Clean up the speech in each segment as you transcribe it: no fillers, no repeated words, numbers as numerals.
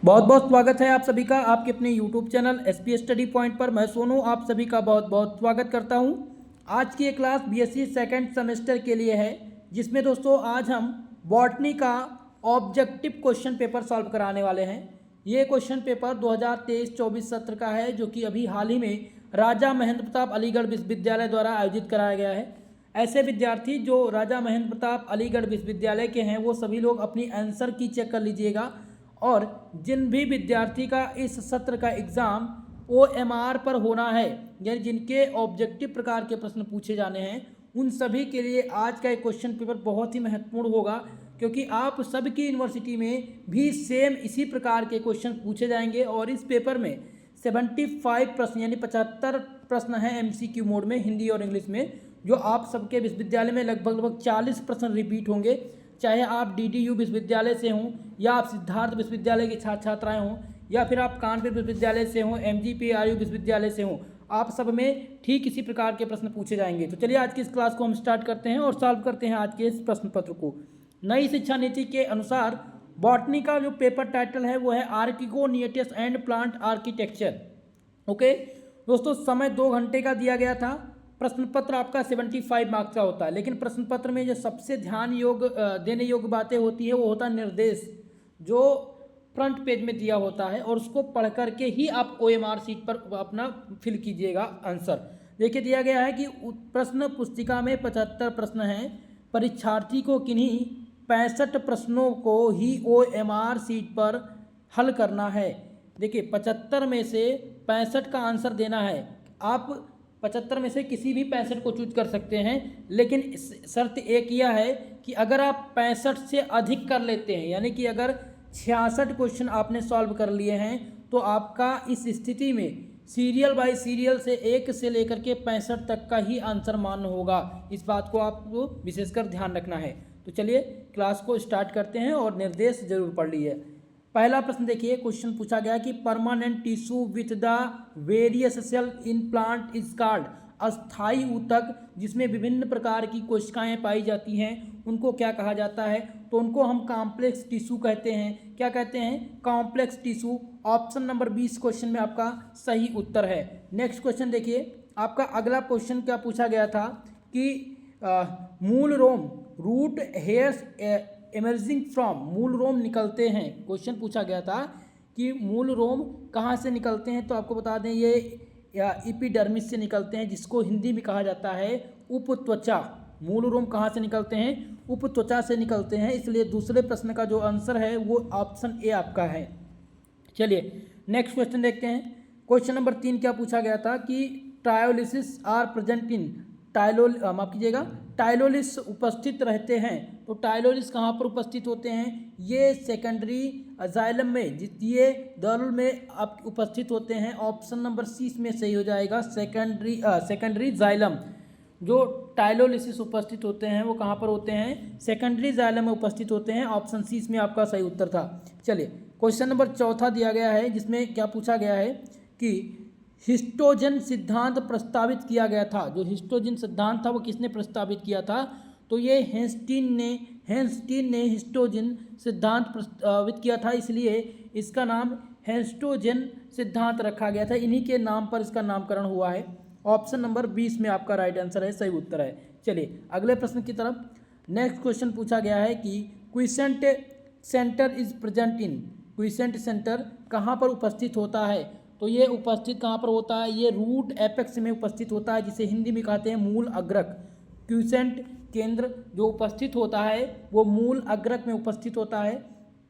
बहुत बहुत स्वागत है आप सभी का आपके अपने YouTube channel SP study point पर। मैं सोनू आप सभी का बहुत बहुत स्वागत करता हूं। आज की ये क्लास बीएससी सेकंड सेमेस्टर के लिए है, जिसमें दोस्तों आज हम बॉटनी का ऑब्जेक्टिव क्वेश्चन पेपर सॉल्व कराने वाले हैं। ये क्वेश्चन पेपर 2023-24 सत्र का है, जो कि अभी हाल ही में राजा महेंद्र प्रताप अलीगढ़ विश्वविद्यालय द्वारा आयोजित कराया गया है। ऐसे विद्यार्थी जो राजा महेंद्र प्रताप अलीगढ़ विश्वविद्यालय के हैं वो सभी लोग अपनी आंसर की चेक कर लीजिएगा, और जिन भी विद्यार्थी का इस सत्र का एग्ज़ाम OMR पर होना है, यानी जिनके ऑब्जेक्टिव प्रकार के प्रश्न पूछे जाने हैं, उन सभी के लिए आज का एक क्वेश्चन पेपर बहुत ही महत्वपूर्ण होगा, क्योंकि आप सबकी यूनिवर्सिटी में भी सेम इसी प्रकार के क्वेश्चन पूछे जाएंगे। और इस पेपर में 75 प्रश्न यानी 75 प्रश्न हैं MCQ मोड में, हिंदी और इंग्लिश में, जो आप सबके विश्वविद्यालय में लगभग 40 प्रश्न रिपीट होंगे। चाहे आप DDU विश्वविद्यालय से हों, या आप सिद्धार्थ विश्वविद्यालय के छात्र छात्राएँ हों, या फिर आप कानपुर विश्वविद्यालय से हों, MGPRU विश्वविद्यालय से हों, आप सब में ठीक इसी प्रकार के प्रश्न पूछे जाएंगे। तो चलिए आज की इस क्लास को हम स्टार्ट करते हैं और सॉल्व करते हैं आज के इस प्रश्न पत्र को। नई शिक्षा नीति के अनुसार बॉटनी का जो पेपर टाइटल है वो है आर्किगोनियटिस एंड प्लांट आर्किटेक्चर। ओके दोस्तों, समय 2 घंटे का दिया गया था। प्रश्न पत्र आपका 75 मार्क्स का होता है, लेकिन प्रश्न पत्र में जो सबसे ध्यान देने योग्य बातें होती है वो होता है निर्देश, जो फ्रंट पेज में दिया होता है, और उसको पढ़ करके ही आप OMR सीट पर अपना फिल कीजिएगा आंसर। देखिए दिया गया है कि प्रश्न पुस्तिका में 75 प्रश्न हैं, परीक्षार्थी को किन्हीं 65 प्रश्नों को ही OMR सीट पर हल करना है। देखिए 75 में से 65 का आंसर देना है। आप 75 में से किसी भी 65 को चूज कर सकते हैं, लेकिन शर्त एक यह है कि अगर आप 65 से अधिक कर लेते हैं, यानी कि अगर 66 क्वेश्चन आपने सॉल्व कर लिए हैं, तो आपका इस स्थिति में सीरियल बाय सीरियल से 1 से लेकर के 65 तक का ही आंसर मान्य होगा। इस बात को आपको विशेषकर ध्यान रखना है। तो चलिए क्लास को स्टार्ट करते हैं और निर्देश जरूर पढ़ लीजिए। पहला प्रश्न देखिए, क्वेश्चन पूछा गया कि permanent tissue with the various cell in plant is called. अस्थायी ऊतक जिसमें विभिन्न प्रकार की कोशिकाएं पाई जाती हैं उनको क्या कहा जाता है? तो उनको हम कॉम्प्लेक्स टिश्यू कहते हैं। क्या कहते हैं? Complex tissue. Option number 20 question में आपका सही उत्तर है। नेक्स्ट क्वेश्चन देखिए, आपका अगला क्वेश्चन क्या पूछा गया था कि मूल रोम रूट हेयर्स इमर्जिंग फ्रॉम, मूल रोम निकलते हैं। क्वेश्चन पूछा गया था कि मूल रोम कहाँ से निकलते हैं, तो आपको बता दें ये एपिडर्मिस से निकलते हैं, जिसको हिंदी में कहा जाता है उपत्वचा। मूल रोम कहाँ से निकलते हैं? उपत्वचा से निकलते हैं। इसलिए दूसरे प्रश्न का जो आंसर है वो ऑप्शन ए आपका है। चलिए नेक्स्ट क्वेश्चन देखते हैं। क्वेश्चन नंबर 3 क्या पूछा गया था कि टायोलिसिस आर प्रेजेंट इन माफ कीजिएगा, टाइलोलिस उपस्थित रहते हैं। तो टाइलोलिस कहाँ पर उपस्थित होते हैं? ये सेकेंडरी जाइलम में, ये दरुल में आप उपस्थित होते हैं। ऑप्शन नंबर सी में सही हो जाएगा, सेकेंडरी जाइलम। जो टाइलोलिसिस उपस्थित होते हैं वो कहाँ पर होते हैं? सेकेंडरी जाइलम में उपस्थित होते हैं। ऑप्शन सी में आपका सही उत्तर था। चलिए क्वेश्चन नंबर 4 दिया गया है, जिसमें क्या पूछा गया है कि हिस्टोजन सिद्धांत प्रस्तावित किया गया था। जो हिस्टोजन सिद्धांत था वो किसने प्रस्तावित किया था? तो ये हेंस्टीन ने हिस्टोजन सिद्धांत प्रस्तावित किया था, इसलिए इसका नाम हेंस्टोजन सिद्धांत रखा गया था। इन्हीं के नाम पर इसका नामकरण हुआ है। ऑप्शन नंबर 20 में आपका राइट आंसर है, सही उत्तर है। चलिए अगले प्रश्न की तरफ। नेक्स्ट क्वेश्चन पूछा गया है कि quiescent centre is present in, quiescent centre कहाँ पर उपस्थित होता है? तो ये उपस्थित कहाँ पर होता है? ये रूट एपेक्स में उपस्थित होता है, जिसे हिंदी में कहते हैं मूल अग्रक। क्विसेंट केंद्र जो उपस्थित होता है वो मूल अग्रक में उपस्थित होता है।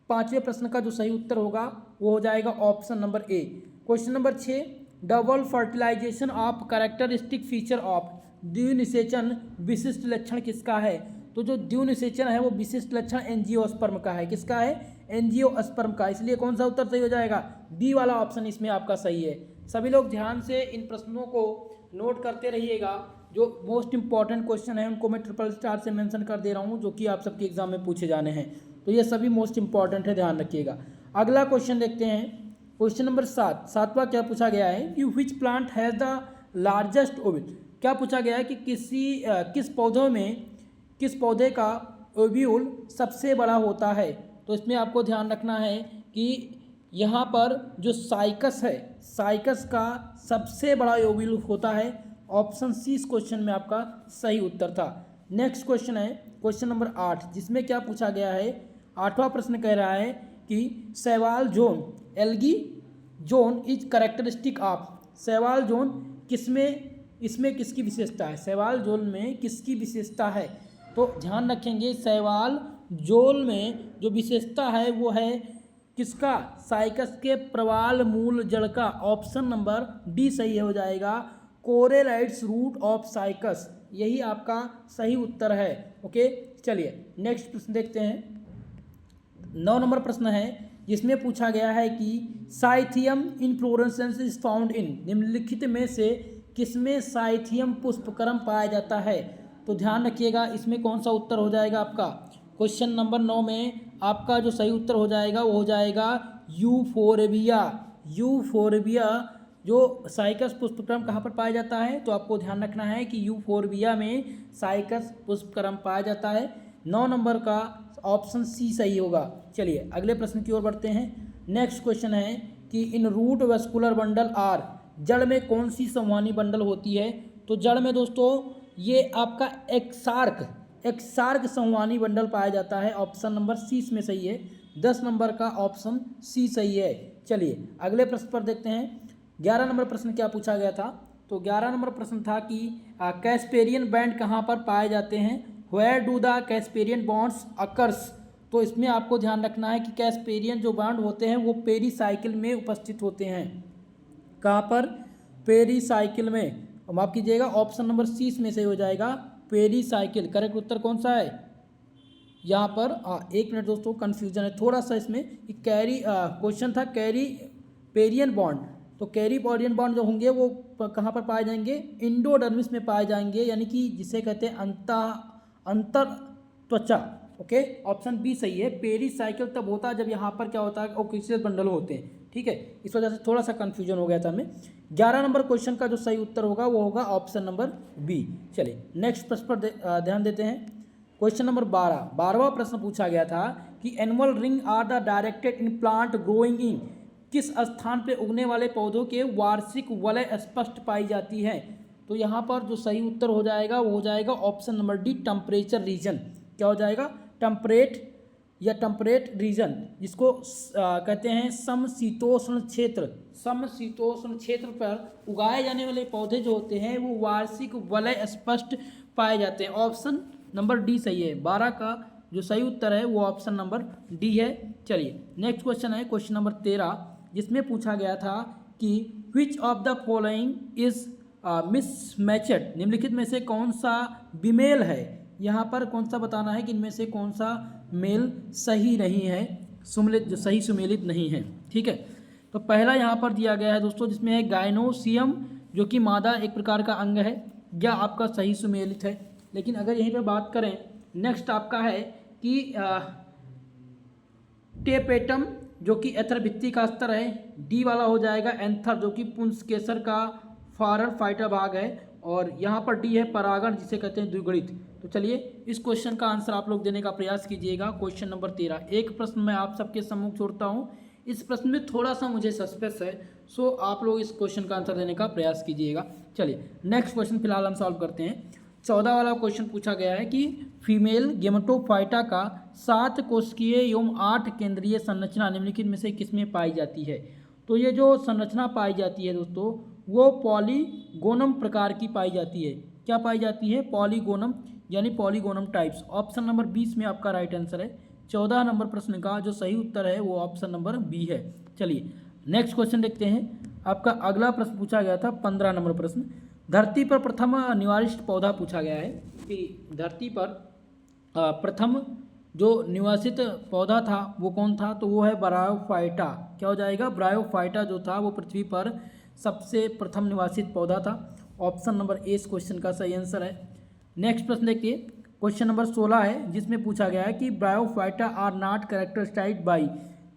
5वें प्रश्न का जो सही उत्तर होगा वो हो जाएगा option number A. Question number 6, double fertilization of characteristic feature of द्विनिषेचन विशिष्ट लक्षण किसका है? तो जो द्विनिषेचन है वो विशिष्ट लक्षण एंजियोस्पर्म का है। किसका है? एंजियोस्पर्म का। इसलिए कौन सा उत्तर सही हो जाएगा? डी वाला ऑप्शन इसमें आपका सही है। सभी लोग ध्यान से इन प्रश्नों को नोट करते रहिएगा। जो मोस्ट इंपॉर्टेंट क्वेश्चन है उनको मैं ट्रिपल स्टार से मेंशन कर दे रहा हूँ, जो कि आप सबके एग्जाम में पूछे जाने हैं। तो ये सभी मोस्ट इंपॉर्टेंट है, ध्यान रखिएगा। अगला क्वेश्चन देखते हैं। क्वेश्चन नंबर 7वां क्या पूछा गया है कि which plant has the largest ovule. क्या पूछा गया है कि किस पौधे का ओव्यूल सबसे बड़ा होता है? तो इसमें आपको ध्यान रखना है कि यहाँ पर जो साइकस है, साइकस का सबसे बड़ा ओव्यूल होता है। ऑप्शन सी इस क्वेश्चन में आपका सही उत्तर था। नेक्स्ट क्वेश्चन है क्वेश्चन नंबर 8, जिसमें क्या पूछा गया है। 8वां प्रश्न कह रहा है कि शैवाल zone algae zone is characteristic of. शैवाल जोन किसमें, इसमें किसकी विशेषता है, शैवाल जोन में किसकी विशेषता है। तो ध्यान रखेंगे, शैवाल जोन में जो विशेषता है वो है किसका, साइकस के प्रवाल मूल जड़ का। ऑप्शन नंबर डी सही हो जाएगा, कोरेलाइट्स रूट ऑफ साइकस, यही आपका सही उत्तर है। ओके, चलिए नेक्स्ट प्रश्न देखते हैं। 9 नंबर प्रश्न है, जिसमें पूछा गया है कि cyathium inflorescence is found in, निम्नलिखित में से किसमें साइथियम पुष्पक्रम पाया जाता है। तो ध्यान रखिएगा, इसमें कौन सा उत्तर हो जाएगा आपका। क्वेश्चन नंबर 9 में आपका जो सही उत्तर हो जाएगा वो हो जाएगा यूफोरबिया। यूफोरबिया जो साइकस पुष्पक्रम कहाँ पर पाया जाता है, तो आपको ध्यान रखना है कि यूफोरबिया में साइकस पुष्पक्रम पाया जाता है। 9 नंबर का ऑप्शन सी सही होगा। चलिए अगले प्रश्न की ओर बढ़ते हैं। नेक्स्ट क्वेश्चन है कि इन रूट वेस्कुलर बंडल आर, जड़ में कौन सी संवहनी बंडल होती है। तो जड़ में दोस्तों ये आपका एक्सार्क संवहनी बंडल पाया जाता है। ऑप्शन नंबर सी इसमें सही है। 10 नंबर का ऑप्शन सी सही है। चलिए अगले प्रश्न पर देखते हैं। 11 नंबर प्रश्न क्या पूछा गया था। तो 11 नंबर प्रश्न था कि कैस्पेरियन बैंड कहाँ पर पाए जाते हैं। Where do the Casparian bonds occurs. तो इसमें आपको ध्यान रखना है कि कैस्पेरियन जो बॉन्ड होते हैं वो पेरीसाइकिल में उपस्थित होते हैं। कहाँ पर, पेरीसाइकिल में। माफ कीजिएगा, ऑप्शन नंबर सी इसमें से हो जाएगा, पेरीसाइकिल। करेक्ट उत्तर कौन सा है यहाँ पर। 1 मिनट दोस्तों, कन्फ्यूजन है थोड़ा सा इसमें। कैरी क्वेश्चन था कैरी पेरियन बॉन्ड, तो कैरी पेरियन बॉन्ड जो होंगे वो कहाँ पर पाए जाएंगे, इंडोडर्मिस में पाए जाएंगे, यानी कि जिसे कहते हैं अंतर त्वचा। ओके, ऑप्शन बी सही है। पेरीसाइकिल तब होता है जब यहाँ पर क्या होता है, ऑक्सीजन बंडल होते हैं। ठीक है, इस वजह से थोड़ा सा कंफ्यूजन हो गया था हमें। 11 नंबर क्वेश्चन का जो सही उत्तर होगा वो होगा ऑप्शन नंबर बी। चलिए नेक्स्ट प्रश्न पर ध्यान देते हैं। क्वेश्चन नंबर 12वां प्रश्न पूछा गया था कि annual ring are the directed in plant growing in, किस स्थान पे उगने वाले पौधों के वार्षिक वलय स्पष्ट पाई जाती है। तो यहाँ पर जो सही उत्तर हो जाएगा वो हो जाएगा option number D, temperature region. क्या हो जाएगा, टेम्परेट या टेम्परेट रीजन, जिसको कहते हैं समशीतोष्ण क्षेत्र। समशीतोष्ण क्षेत्र पर उगाए जाने वाले पौधे जो होते हैं वो वार्षिक वलय स्पष्ट पाए जाते हैं। ऑप्शन नंबर डी सही है। 12 का जो सही उत्तर है वो ऑप्शन नंबर डी है। चलिए नेक्स्ट क्वेश्चन है क्वेश्चन नंबर 13, जिसमें पूछा गया था कि which of the following is mismatched, निम्नलिखित में से कौन सा विमेल है। यहाँ पर कौन सा बताना है कि इनमें से कौन सा मेल सही नहीं है, सुमेलित, जो सही सुमेलित नहीं है। ठीक है, तो पहला यहाँ पर दिया गया है दोस्तों, जिसमें है गायनोसियम, जो कि मादा एक प्रकार का अंग है, या आपका सही सुमेलित है। लेकिन अगर यहीं पर बात करें, नेक्स्ट आपका है कि टेपेटम, जो कि एथर भित्ति का स्तर है। डी वाला हो जाएगा एंथर, जो कि पुंस केसर का फारर फाइटा भाग है। और यहाँ पर डी है परागण, जिसे कहते हैं द्विगुणित। तो चलिए इस क्वेश्चन का आंसर आप लोग देने का प्रयास कीजिएगा। क्वेश्चन नंबर 13, एक प्रश्न मैं आप सबके सम्मुख छोड़ता हूँ। इस प्रश्न में थोड़ा सा मुझे सस्पेंस है, सो आप लोग इस क्वेश्चन का आंसर देने का प्रयास कीजिएगा। चलिए नेक्स्ट क्वेश्चन फिलहाल हम सॉल्व करते हैं। 14 वाला क्वेश्चन पूछा गया है कि फीमेल गेमेटोफाइटा का 7 कोशिकीय एवं 8 केंद्रीय संरचना निम्नलिखित में से किसमें पाई जाती है। तो ये जो संरचना पाई जाती है दोस्तों, वो पॉलीगोनम प्रकार की पाई जाती है। क्या पाई जाती है, पॉलीगोनम, यानी पॉलीगोनम टाइप्स। ऑप्शन नंबर 20 में आपका राइट आंसर है। 14 नंबर प्रश्न का जो सही उत्तर है वो ऑप्शन नंबर बी है। चलिए नेक्स्ट क्वेश्चन देखते हैं। आपका अगला प्रश्न पूछा गया था 15 नंबर प्रश्न, धरती पर प्रथम निवासित पौधा पूछा गया है कि धरती पर प्रथम जो निवासित पौधा था वो कौन था। तो वो है ब्रायोफाइटा। क्या हो जाएगा, ब्रायोफाइटा जो था वो पृथ्वी पर सबसे प्रथम निवासित पौधा था। ऑप्शन नंबर ए इस क्वेश्चन का सही आंसर है। नेक्स्ट प्रश्न देखिए, क्वेश्चन नंबर 16 है, जिसमें पूछा गया है कि bryophyta are not characterised by,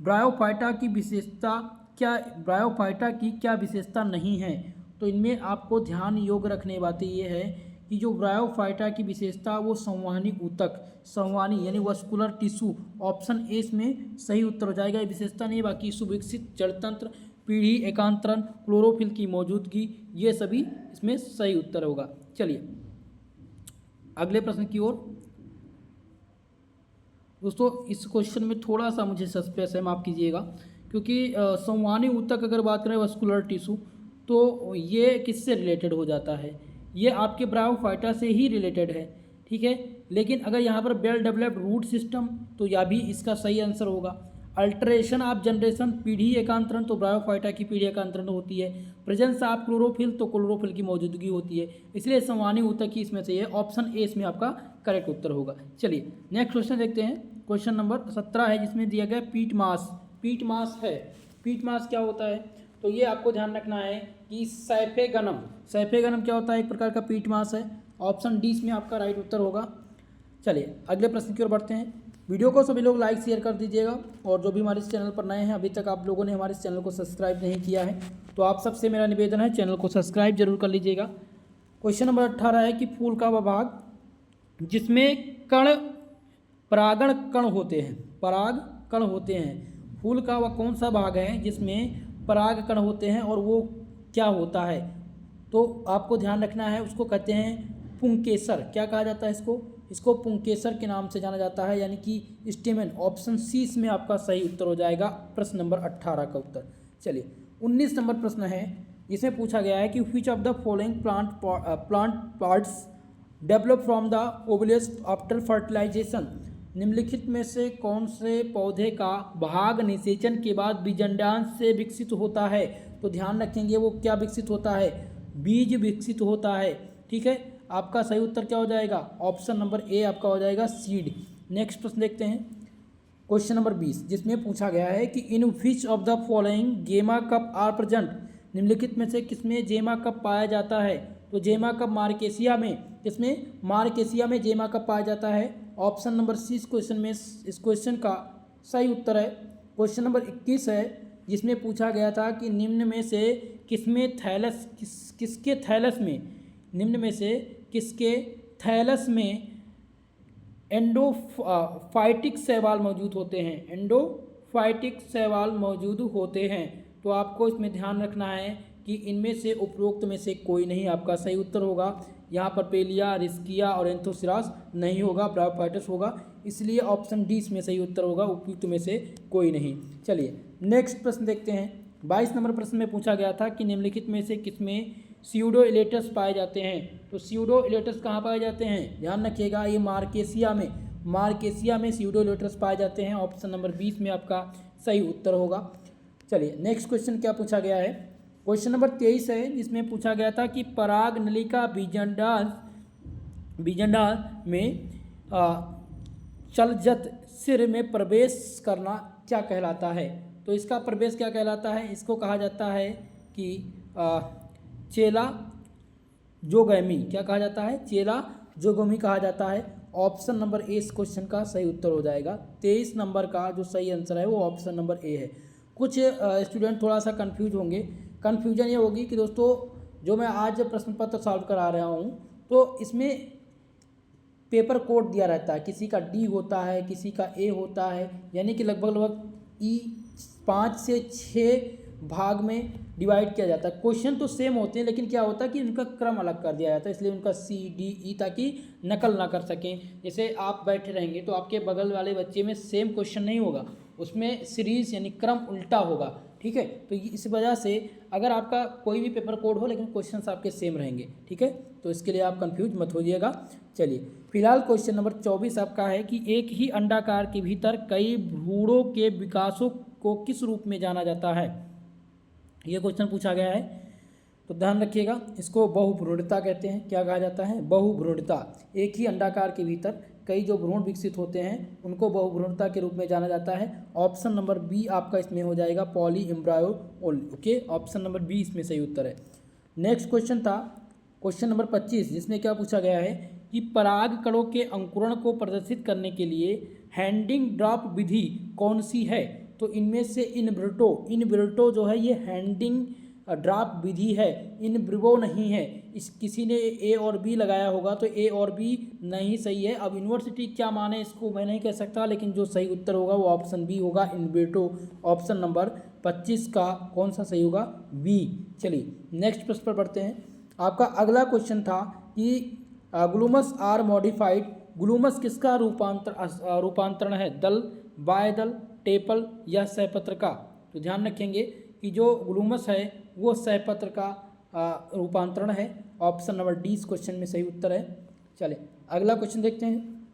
bryophyta की विशेषता क्या, ब्रायोफाइटा की क्या विशेषता नहीं है। तो इनमें आपको ध्यान योग रखने बातें ये है कि जो ब्रायोफाइटा की विशेषता वो संवहनी ऊतक, संवहनी यानी वस्कुलर टिश्यू, ऑप्शन ए इसमें सही उत्तर हो जाएगा। ये विशेषता नहीं, बाकी सुविकसित जड़तंत्र, पीढ़ी एकांतरण, क्लोरोफिल की मौजूदगी, ये सभी इसमें सही उत्तर होगा। चलिए अगले प्रश्न की ओर। दोस्तों इस क्वेश्चन में थोड़ा सा मुझे सस्पेंस है, माफ़ कीजिएगा, क्योंकि संवहनी ऊतक अगर बात करें वस्कुलर टिश्यू तो ये किससे रिलेटेड हो जाता है, ये आपके ब्रायोफाइटा से ही रिलेटेड है, ठीक है। लेकिन अगर यहाँ पर वेल डेवलप्ड रूट सिस्टम तो यह भी इसका सही आंसर होगा। अल्टरेशन ऑफ जनरेशन, पीढ़ी एकांतरण, तो ब्रायोफाइटा की पीढ़ी एकांतरण होती है। प्रेजेंस ऑफ क्लोरोफिल, तो क्लोरोफिल की मौजूदगी होती है, इसलिए संवहनी ऊतक की इसमें से ये ऑप्शन ए इसमें आपका करेक्ट उत्तर होगा। चलिए नेक्स्ट क्वेश्चन देखते हैं। क्वेश्चन नंबर 17 है, जिसमें दिया गया पीट मास। पीट मास है, पीट मास क्या होता है, तो ये आपको ध्यान रखना है कि सैफेगनम, सैफेगनम क्या होता है, एक प्रकार का पीट मास है। ऑप्शन डी इसमें आपका राइट उत्तर होगा। चलिए अगले प्रश्न की ओर बढ़ते हैं। वीडियो को सभी लोग लाइक शेयर कर दीजिएगा, और जो भी हमारे इस चैनल पर नए हैं, अभी तक आप लोगों ने हमारे इस चैनल को सब्सक्राइब नहीं किया है तो आप सबसे मेरा निवेदन है चैनल को सब्सक्राइब जरूर कर लीजिएगा। क्वेश्चन नंबर 18 है कि फूल का वह भाग जिसमें कण परागण कण होते हैं, पराग कण होते हैं, फूल का वह कौन सा भाग है जिसमें पराग कण होते हैं और वो क्या होता है, तो आपको ध्यान रखना है। उसको कहते हैं पुंकेसर। क्या कहा जाता है इसको, इसको पुंकेसर के नाम से जाना जाता है, यानी कि स्टेमन। ऑप्शन सी इसमें आपका सही उत्तर हो जाएगा, प्रश्न नंबर 18 का उत्तर। चलिए 19 नंबर प्रश्न है, जिसमें पूछा गया है कि which of the following plant parts develop from the ovules after fertilization. निम्नलिखित में से कौन से पौधे का भाग निषेचन के बाद बीजांडांश से विकसित होता है, तो ध्यान रखेंगे वो क्या विकसित होता है, बीज विकसित होता है, ठीक है। आपका सही उत्तर क्या हो जाएगा, ऑप्शन नंबर ए आपका हो जाएगा सीड। नेक्स्ट प्रश्न देखते हैं। क्वेश्चन नंबर 20, जिसमें पूछा गया है कि in which of the following गेमा कप आर प्रेजेंट। निम्नलिखित में से किसमें जेमा कप पाया जाता है, तो जेमा कप मार्केसिया में, किसमें, मार्केसिया में जेमा कप पाया जाता है। ऑप्शन नंबर सी इस क्वेश्चन में, इस क्वेश्चन का सही उत्तर है। क्वेश्चन नंबर 21 है, जिसमें पूछा गया था कि निम्न में से किसमें थैलस, किसके थैलस में, निम्न में से किसके थैलस में एंडोफाइटिक शैवाल मौजूद होते हैं, एंडोफाइटिक शैवाल मौजूद होते हैं। तो आपको इसमें ध्यान रखना है कि इनमें से उपरोक्त में से कोई नहीं आपका सही उत्तर होगा। यहाँ पर पेलिया, रिस्किया और एंथोसिरास नहीं होगा, ब्रायोफाइटस होगा, इसलिए ऑप्शन डी इसमें सही उत्तर होगा, उपयुक्त में से कोई नहीं। चलिए नेक्स्ट प्रश्न देखते हैं। 22 नंबर प्रश्न में पूछा गया था कि निम्नलिखित में से किसमें स्यूडो इलेटस पाए जाते हैं, तो स्यूडो इलेटस कहाँ पाए जाते हैं, ध्यान रखिएगा, ये मार्केसिया में, मार्केसिया में स्यूडो इलेटस पाए जाते हैं। ऑप्शन नंबर 20 में आपका सही उत्तर होगा। चलिए नेक्स्ट क्वेश्चन क्या पूछा गया है। क्वेश्चन नंबर 23 है, जिसमें पूछा गया था कि पराग नलिका बीजांडाल में चलजत सिर में प्रवेश करना क्या कहलाता है, तो इसका प्रवेश क्या कहलाता है, इसको कहा जाता है कि चेला जोगैमी, क्या कहा जाता है, चेला जोगोमी कहा जाता है। ऑप्शन नंबर ए इस क्वेश्चन का सही उत्तर हो जाएगा। 23 नंबर का जो सही आंसर है वो ऑप्शन नंबर ए है। कुछ स्टूडेंट थोड़ा सा कंफ्यूज होंगे, कन्फ्यूजन ये होगी कि दोस्तों जो मैं आज प्रश्न पत्र सॉल्व करा रहा हूँ तो इसमें पेपर कोड दिया रहता है, किसी का डी होता है, किसी का ए होता है, यानी कि लगभग ई 5 से 6 भाग में डिवाइड किया जाता है। क्वेश्चन तो सेम होते हैं, लेकिन क्या होता है कि उनका क्रम अलग कर दिया जाता है, इसलिए उनका सी डी ई, ताकि नकल ना कर सकें। जैसे आप बैठे रहेंगे तो आपके बगल वाले बच्चे में सेम क्वेश्चन नहीं होगा, उसमें सीरीज यानी क्रम उल्टा होगा, ठीक है। तो इस वजह से अगर आपका कोई भी पेपर कोड हो लेकिन क्वेश्चंस आपके सेम रहेंगे, ठीक है, तो इसके लिए आप कंफ्यूज मत होइएगा। चलिए फिलहाल क्वेश्चन नंबर 24 आपका है कि एक ही अंडाकार के भीतर कई भ्रूणों के विकासों को किस रूप में जाना जाता है, ये क्वेश्चन पूछा गया है। तो ध्यान रखिएगा, इसको बहुभ्रूणता कहते हैं। क्या कहा जाता है, बहुभ्रूणता। एक ही अंडाकार के भीतर कई जो भ्रूण विकसित होते हैं उनको बहुभ्रूणता के रूप में जाना जाता है। ऑप्शन नंबर बी आपका इसमें हो जाएगा, poly embryo. Okay, option number B इसमें सही उत्तर है। नेक्स्ट क्वेश्चन था क्वेश्चन नंबर 25, जिसमें क्या पूछा गया है कि पराग कणों के अंकुरण को प्रदर्शित करने के लिए हैंडिंग ड्रॉप विधि कौन सी है, तो इनमें से इनब्रेटो जो है ये हैंडिंग ड्राफ्ट विधि है इन ब्रिवो नहीं है। इस किसी ने ए और बी लगाया होगा तो ए और बी नहीं सही है। अब यूनिवर्सिटी क्या माने इसको मैं नहीं कह सकता, लेकिन जो सही उत्तर होगा वो ऑप्शन बी होगा, इन ब्रिटो। ऑप्शन नंबर 25 का कौन सा सही होगा? बी। चलिए नेक्स्ट प्रश्न पर बढ़ते हैं। आपका अगला क्वेश्चन था कि ग्लूमस आर मॉडिफाइड। ग्लूमस किसका रूपांतरण है? दल, बायदल, टेपल या सहपत्र का? तो ध्यान रखेंगे कि जो ग्लूमस है वो सहपत्र का रूपांतरण है। ऑप्शन नंबर डी इस क्वेश्चन में सही उत्तर है। चले अगला क्वेश्चन देखते हैं।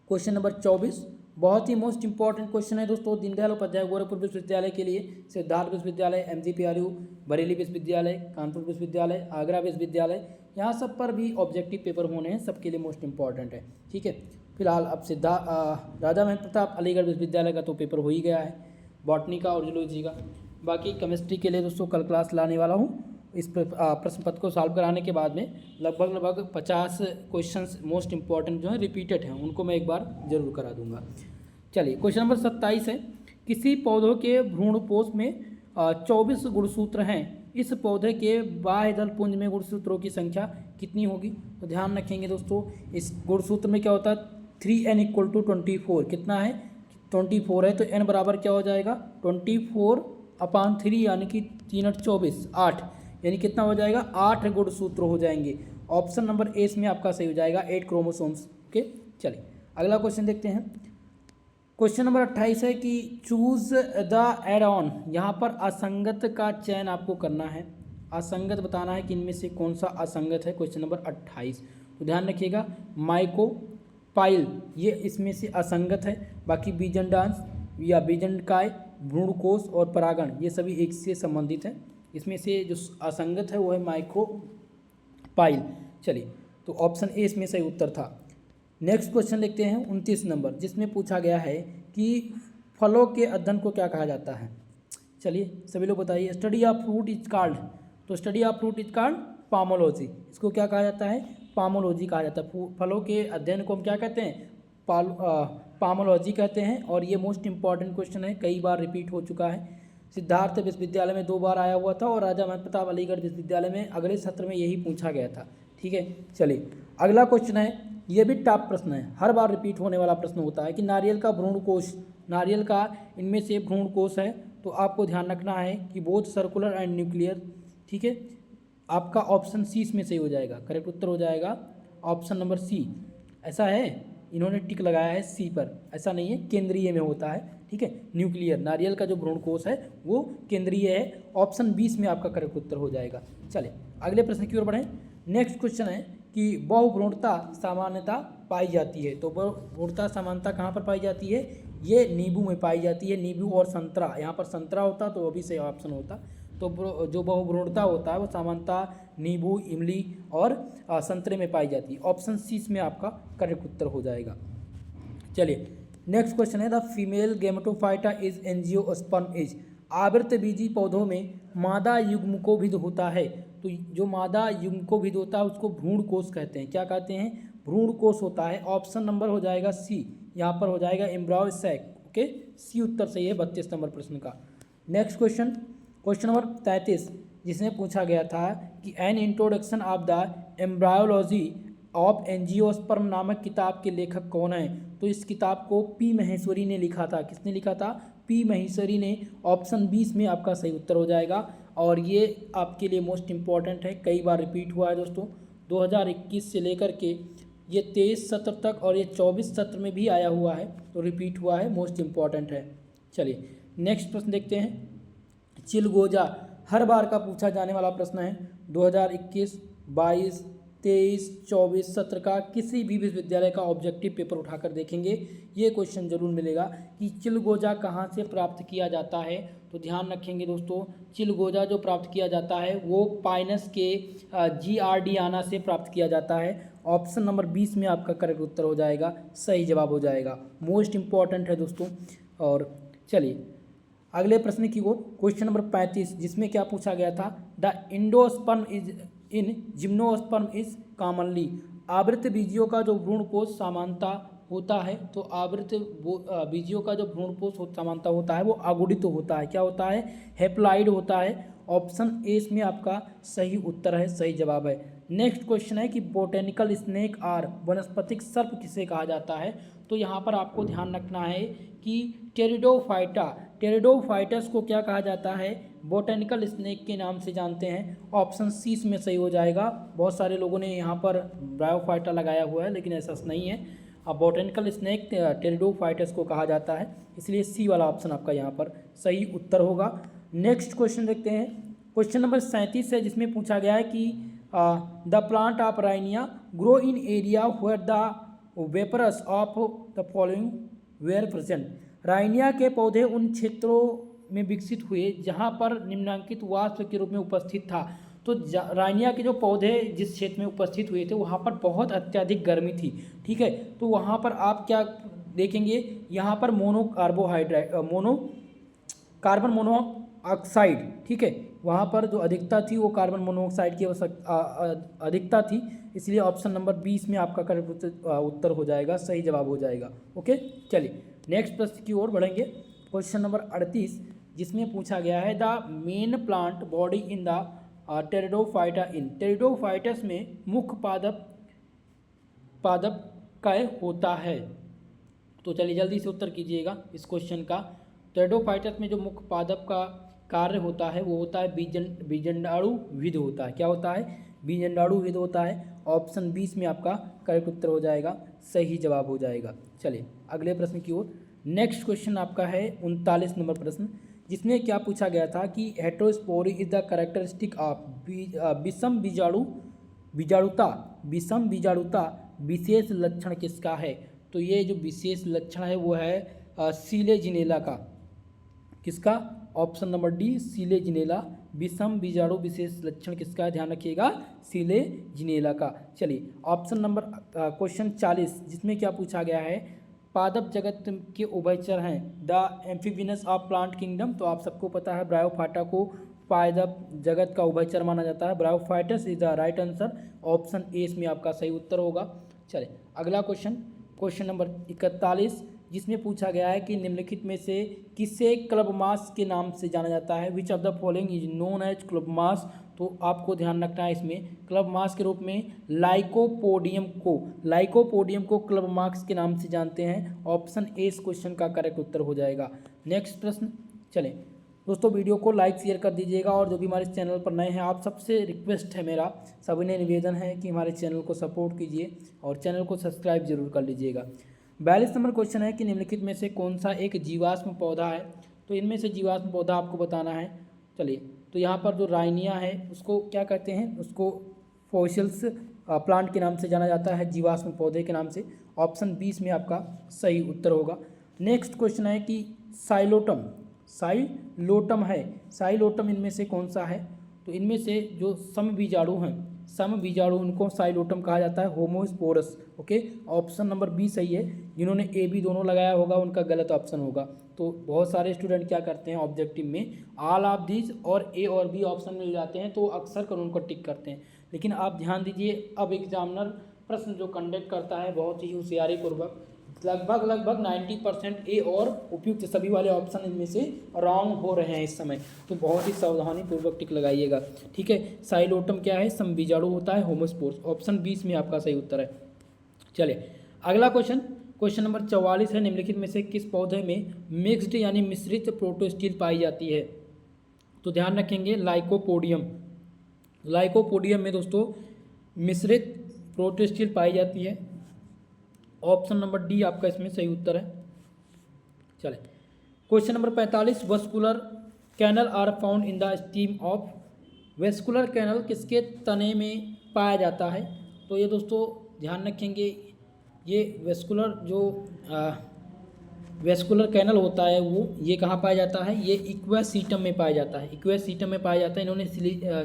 क्वेश्चन नंबर 24 बहुत ही मोस्ट इंपॉर्टेंट क्वेश्चन है दोस्तों, दीनदयाल उपाध्याय गोरखपुर विश्वविद्यालय के लिए, सिद्धार्थ विश्वविद्यालय, MGPRU, बरेली विश्वविद्यालय, कानपुर विश्वविद्यालय, आगरा विश्वविद्यालय, यहाँ सब पर भी ऑब्जेक्टिव पेपर होने हैं, सबके लिए मोस्ट इंपॉर्टेंट है। ठीक है, फिलहाल अब राजा महेंद्र प्रताप अलीगढ़ विश्वविद्यालय का तो पेपर हो ही गया है, बॉटनी का और जूलॉजी का। बाकी केमिस्ट्री के लिए दोस्तों कल क्लास लाने वाला हूँ। इस प्रश्न पत्र को सॉल्व कराने के बाद में लगभग 50 क्वेश्चंस मोस्ट इंपॉर्टेंट जो है रिपीटेड हैं, उनको मैं एक बार जरूर करा दूंगा। चलिए क्वेश्चन नंबर 27 है। किसी पौधों के भ्रूणपोष में 24 गुणसूत्र हैं। इस पौधे के बाह्य दल पुंज में गुणसूत्रों की संख्या कितनी होगी? तो ध्यान रखेंगे दोस्तों, इस गुणसूत्र में क्या होता है? 3n = 24। कितना है? 24 है, तो n बराबर क्या हो जाएगा? 24/3 यानी कि 3 × 24 8, यानी कितना हो जाएगा? 8 गुणसूत्र हो जाएंगे। ऑप्शन नंबर ए इसमें आपका सही हो जाएगा, 8 क्रोमोसोम्स। ओके, चलिए अगला क्वेश्चन देखते हैं। क्वेश्चन नंबर 28 है कि चूज द एड ऑन। यहाँ पर असंगत का चयन आपको करना है, असंगत बताना है कि इनमें से कौन सा असंगत है। क्वेश्चन नंबर 28, तो ध्यान रखिएगा, माइकोपाइल ये इसमें से असंगत है। बाकी बीजनडांस या बीजनकाय, भ्रूणकोश और परागण ये सभी एक से संबंधित हैं। इसमें से जो असंगत है वो है माइकोपाइल। चलिए, तो ऑप्शन ए इसमें सही उत्तर था। नेक्स्ट क्वेश्चन देखते हैं 29 नंबर, जिसमें पूछा गया है कि फलों के अध्ययन को क्या कहा जाता है। चलिए सभी लोग बताइए। Study of fruit is called, तो study of fruit is called pomology. इसको क्या कहा जाता है? पामोलॉजी कहा जाता है। फलों के अध्ययन को हम क्या कहते हैं? पामोलॉजी कहते हैं। और ये मोस्ट इंपॉर्टेंट क्वेश्चन है, कई बार रिपीट हो चुका है। सिद्धार्थ विश्वविद्यालय में 2 बार आया हुआ था और राजा महेंद्र प्रताप अलीगढ़ विश्वविद्यालय में अगले सत्र में यही पूछा गया था। ठीक है, चलिए अगला क्वेश्चन है, ये भी टॉप प्रश्न है, हर बार रिपीट होने वाला प्रश्न होता है कि नारियल का भ्रूणकोश, नारियल का इनमें से भ्रूणकोश है, तो आपको ध्यान रखना है कि बोथ सर्कुलर एंड न्यूक्लियर। ठीक है, आपका ऑप्शन सी इसमें सही हो जाएगा, करेक्ट उत्तर हो जाएगा ऑप्शन नंबर सी। ऐसा है, इन्होंने टिक लगाया है सी पर, ऐसा नहीं है, केंद्रीय में होता है। ठीक है, न्यूक्लियर, नारियल का जो भ्रूणकोश है वो केंद्रीय है। ऑप्शन 20 में आपका करेक्ट उत्तर हो जाएगा। चलिए अगले प्रश्न की ओर बढ़ें। नेक्स्ट क्वेश्चन है कि बहुभ्रूणता सामान्यता पाई जाती है। तो बहुभ्रूणता समानता कहाँ पर पाई जाती है? ये नींबू में पाई जाती है, नींबू और संतरा। यहाँ पर संतरा होता तो वो भी सही ऑप्शन होता। तो जो बहुभ्रूणता होता है वो सामान्यता नींबू, इमली और संतरे में पाई जाती है। ऑप्शन सी में आपका करेक्ट उत्तर हो जाएगा। चलिए नेक्स्ट क्वेश्चन है, the female gametophyta is angiosperm is. आवृतबीजी पौधों में मादा युग्मकोभिद होता है, तो जो मादा युग्मकोभिद होता है उसको भ्रूणकोश कहते हैं। क्या कहते हैं? भ्रूणकोश होता है। ऑप्शन नंबर हो जाएगा सी, यहाँ पर हो जाएगा एम्ब्रायो सैक। ओके, सी उत्तर सही है 32 नंबर प्रश्न का। नेक्स्ट क्वेश्चन, क्वेश्चन नंबर 33, जिसमें पूछा गया था कि an introduction of the embryology of angiosperm नामक किताब के लेखक कौन है? तो इस किताब को पी महेश्वरी ने लिखा था। किसने लिखा था? पी महेश्वरी ने। ऑप्शन 20 में आपका सही उत्तर हो जाएगा। और ये आपके लिए मोस्ट इंपॉर्टेंट है, कई बार रिपीट हुआ है दोस्तों, 2021 से लेकर के ये 23 सत्र तक और ये 24 सत्र में भी आया हुआ है, तो रिपीट हुआ है, मोस्ट इंपॉर्टेंट है। चलिए नेक्स्ट प्रश्न देखते हैं। चिलगोजा हर बार का पूछा जाने वाला प्रश्न है। 2021, 22, 23, 24 सत्र का किसी भी विश्वविद्यालय का ऑब्जेक्टिव पेपर उठाकर देखेंगे, ये क्वेश्चन जरूर मिलेगा कि चिलगोजा कहाँ से प्राप्त किया जाता है। तो ध्यान रखेंगे दोस्तों, चिलगोजा जो प्राप्त किया जाता है वो पाइनस के जिआर्डियाना से प्राप्त किया जाता है। ऑप्शन नंबर 20 में आपका करेक्ट उत्तर हो जाएगा, सही जवाब हो जाएगा। मोस्ट इंपॉर्टेंट है दोस्तों। और चलिए अगले प्रश्न की ओर, क्वेश्चन नंबर 35, जिसमें क्या पूछा गया था? The endosperm is in gymnosperm is commonly. आवृत बीजियों का जो भ्रूणकोश समानता होता है तो आवृत बीजियों का जो भ्रूणपोष समानता होता है वो अगुणित होता है। क्या होता है? हैप्लॉइड होता है। ऑप्शन ए इसमें आपका सही उत्तर है, सही जवाब है। नेक्स्ट क्वेश्चन है कि बोटेनिकल स्नेक आर वनस्पतिक सर्प किसे कहा जाता है? तो यहाँ पर आपको ध्यान रखना है कि टेरिडोफाइटस को क्या कहा जाता है? बोटेनिकल स्नेक के नाम से जानते हैं। ऑप्शन सी इसमें सही हो जाएगा। बहुत सारे लोगों ने यहाँ पर ब्रायोफाइटा लगाया हुआ है, लेकिन ऐसा नहीं है। अब बोटेनिकल स्नेक टेरिडोफाइटस को कहा जाता है, इसलिए सी वाला ऑप्शन आपका यहाँ पर सही उत्तर होगा। नेक्स्ट क्वेश्चन देखते हैं। क्वेश्चन नंबर 37 है, जिसमें पूछा गया है कि the plant of Rhynia grow in area where the vapours of the following were present. Rhynia के पौधे उन क्षेत्रों में विकसित हुए जहाँ पर निम्नलिखित वाष्प के रूप में उपस्थित था। तो राइनिया के जो पौधे जिस क्षेत्र में उपस्थित हुए थे वहाँ पर बहुत अत्यधिक गर्मी थी। ठीक है, तो वहाँ पर आप क्या देखेंगे? यहाँ पर कार्बन मोनोऑक्साइड, ठीक है, वहाँ पर जो अधिकता थी वो कार्बन मोनोऑक्साइड की अधिकता थी, इसलिए ऑप्शन नंबर 20 में आपका करेक्ट उत्तर हो जाएगा, सही जवाब हो जाएगा। ओके, चलिए नेक्स्ट प्रश्न की ओर बढ़ेंगे। क्वेश्चन नंबर 38, जिसमें पूछा गया है the main plant body in the pteridophyta in. Pteridophytes में मुख्य पादप काय होता है? तो चलिए जल्दी से उत्तर कीजिएगा इस क्वेश्चन का। टेरिडोफाइटस में जो मुख्य पादप का कार्य होता है वो होता है बीजंडाणु विध होता है। क्या होता है? बीजंडाणु विध होता है। ऑप्शन 20 में आपका करेक्ट उत्तर हो जाएगा, सही जवाब हो जाएगा। चलिए अगले प्रश्न की ओर। नेक्स्ट क्वेश्चन आपका है 39 नंबर प्रश्न, जिसमें क्या पूछा गया था कि heterospory is the characteristic of विषम बीजाणुता विशेष लक्षण किसका है? तो ये जो विशेष लक्षण है वो है सीलेजिनेला का। किसका? Option number D, Selaginella. विषम बीजाणु विशेष लक्षण किसका है? ध्यान रखिएगा, सीलेजिनेला का। चलिए ऑप्शन नंबर क्वेश्चन 40, जिसमें क्या पूछा गया है? पादप जगत के उभयचर हैं the amphibious of plant kingdom. तो आप सबको पता है ब्रायोफाइटा को पादप जगत का उभयचर माना जाता है। Bryophytes is the right answer. Option A इसमें आपका सही उत्तर होगा। चलिए अगला क्वेश्चन, क्वेश्चन नंबर 41, जिसमें पूछा गया है कि निम्नलिखित में से किसे क्लब मास के नाम से जाना जाता है? Which of the following is known as club moss. तो आपको ध्यान रखना है, इसमें क्लब मास के रूप में लाइकोपोडियम को क्लब मास के नाम से जानते हैं। ऑप्शन ए इस क्वेश्चन का करेक्ट उत्तर हो जाएगा। नेक्स्ट प्रश्न। चलें दोस्तों, वीडियो को लाइक शेयर कर दीजिएगा, और जो भी हमारे चैनल पर नए हैं आप सबसे रिक्वेस्ट है, मेरा सभी ने निवेदन है कि हमारे चैनल को सपोर्ट कीजिए और चैनल को सब्सक्राइब जरूर कर लीजिएगा। 42 नंबर क्वेश्चन है कि निम्नलिखित में से कौन सा एक जीवाश्म पौधा है? तो इनमें से जीवाश्म पौधा आपको बताना है। चलिए, तो यहाँ पर जो राइनिया है उसको क्या कहते हैं? उसको फॉसिल्स प्लांट के नाम से जाना जाता है, जीवाश्म पौधे के नाम से। ऑप्शन 20 में आपका सही उत्तर होगा। नेक्स्ट क्वेश्चन है कि साइलोटम है, साइलोटम इनमें से कौन सा है? तो इनमें से जो समबीजाणु हैं, समबीजाणु, उनको साइलोटम कहा जाता है, होमोस्पोरस। ओके, ऑप्शन नंबर 20 सही है। जिन्होंने ए बी दोनों लगाया होगा उनका गलत ऑप्शन होगा। तो बहुत सारे स्टूडेंट क्या करते हैं ऑब्जेक्टिव में, ऑल ऑफ दीज और ए और बी ऑप्शन मिल जाते हैं तो अक्सर कर उनको टिक करते हैं। लेकिन आप ध्यान दीजिए, अब एग्जामिनर प्रश्न जो कंडक्ट करता है बहुत ही होशियारी पूर्वक, लगभग 90% ए और उपयुक्त सभी वाले ऑप्शन इनमें से रॉन्ग हो रहे हैं इस समय, तो बहुत ही सावधानी पूर्वक टिक लगाइएगा। ठीक है, साइलोटम क्या है? समबीजाणु होता है, होमोस्पोर्स। ऑप्शन 20 में आपका सही उत्तर है। चलिए अगला क्वेश्चन, क्वेश्चन नंबर 44 है, निम्नलिखित में से किस पौधे में मिक्स्ड यानी मिश्रित प्रोटोस्टिल पाई जाती है? तो ध्यान रखेंगे, लाइकोपोडियम में दोस्तों मिश्रित प्रोटोस्टिल पाई जाती है। ऑप्शन नंबर डी आपका इसमें सही उत्तर है। चले question number 45, vascular canal are found in the stem of. Vascular canal किसके तने में पाया जाता है? तो ये दोस्तों ध्यान रखेंगे, ये वेस्कुलर कैनल होता है वो ये कहाँ पाया जाता है? ये इक्वेसीटम में पाया जाता है, इक्वेसीटम में पाया जाता है। इन्होंने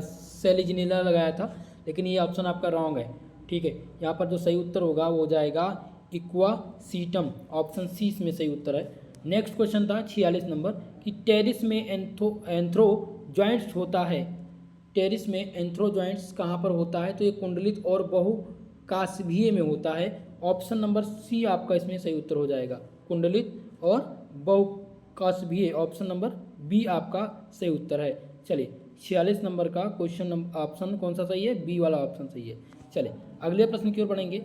सेलिजिनेला लगाया था, लेकिन ये ऑप्शन आपका रॉन्ग है। ठीक है, यहाँ पर जो सही उत्तर होगा वो हो जाएगा इक्वासीटम। ऑप्शन सी इसमें सही उत्तर है। नेक्स्ट क्वेश्चन था 46 नंबर कि टेरिस में एंथ्रो जॉइंट्स होता है। टेरिस में एंथ्रो जॉइंट्स कहाँ पर होता है? तो ये कुंडलित और बहुकाशवीय में होता है। ऑप्शन नंबर सी आपका इसमें सही उत्तर हो जाएगा। कुंडलित और बहुकाशवीय, ऑप्शन नंबर बी आपका सही उत्तर है। चलिए 46 नंबर का क्वेश्चन ऑप्शन कौन सा सही है? बी वाला ऑप्शन सही है। चलिए अगले प्रश्न की ओर बढ़ेंगे।